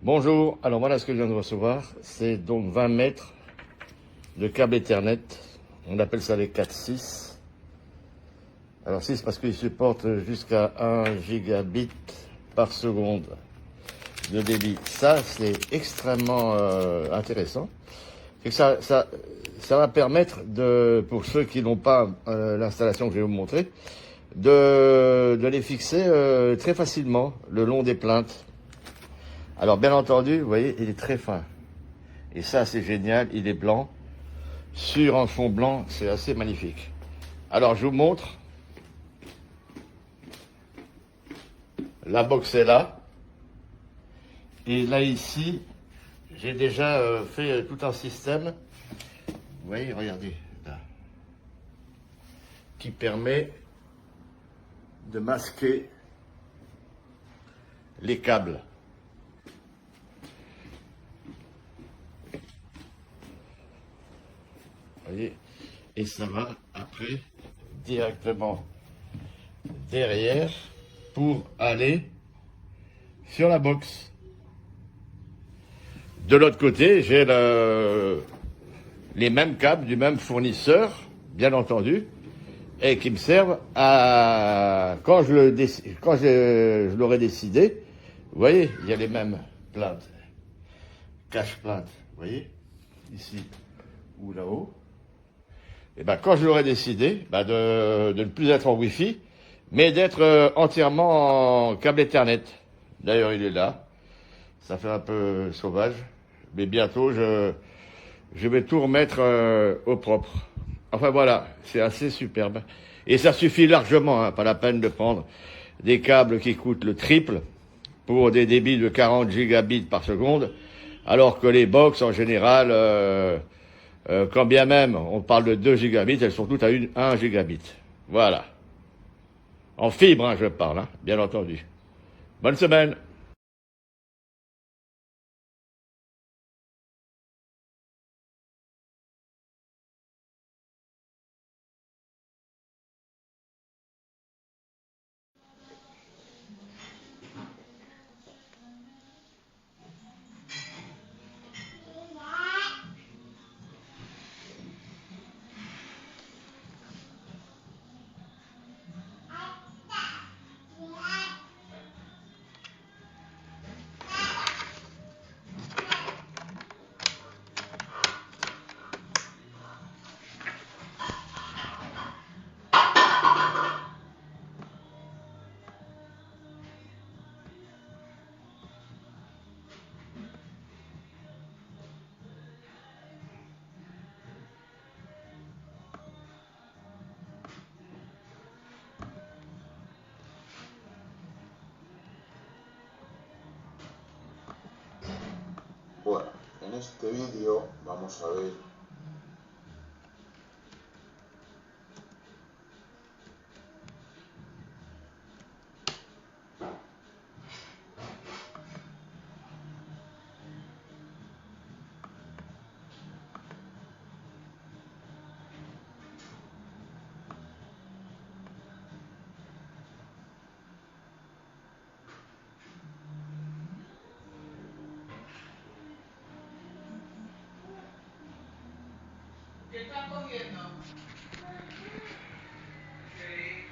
Bonjour, alors voilà ce que je viens de recevoir. C'est donc 20 mètres de câble Ethernet. On appelle ça les 4.6. Alors 6 parce qu'ils supportent jusqu'à 1 gigabit par seconde de débit. Ça, c'est extrêmement intéressant. C'est que ça va permettre, pour ceux qui n'ont pas l'installation que je vais vous montrer, de les fixer très facilement le long des plaintes. Alors bien entendu, vous voyez, il est très fin. Et ça, c'est génial, il est blanc. Sur un fond blanc, c'est assez magnifique. Alors je vous montre. La box est là. Et là, ici, j'ai déjà fait tout un système. Vous voyez, regardez, là. Qui permet de masquer les câbles. Vous voyez, et ça va après directement derrière pour aller sur la box. De l'autre côté, j'ai les mêmes câbles du même fournisseur, bien entendu, et qui me servent à quand je l'aurai décidé. Vous voyez, il y a les mêmes plaintes, cache plainte, vous voyez, ici ou là-haut. Et ben quand je l'aurai décidé, de ne plus être en Wi-Fi, mais d'être entièrement en câble Ethernet. D'ailleurs, il est là. Ça fait un peu sauvage, mais bientôt je vais tout remettre au propre. Enfin voilà, c'est assez superbe. Et ça suffit largement, hein, pas la peine de prendre des câbles qui coûtent le triple pour des débits de 40 gigabits par seconde, alors que les box en général, quand bien même on parle de 2 gigabits, elles sont toutes à 1 gigabit. Voilà. En fibre, hein, je parle, hein, bien entendu. Bonne semaine. Bueno, en este vídeo vamos a ver ¿Qué están comiendo? Sí.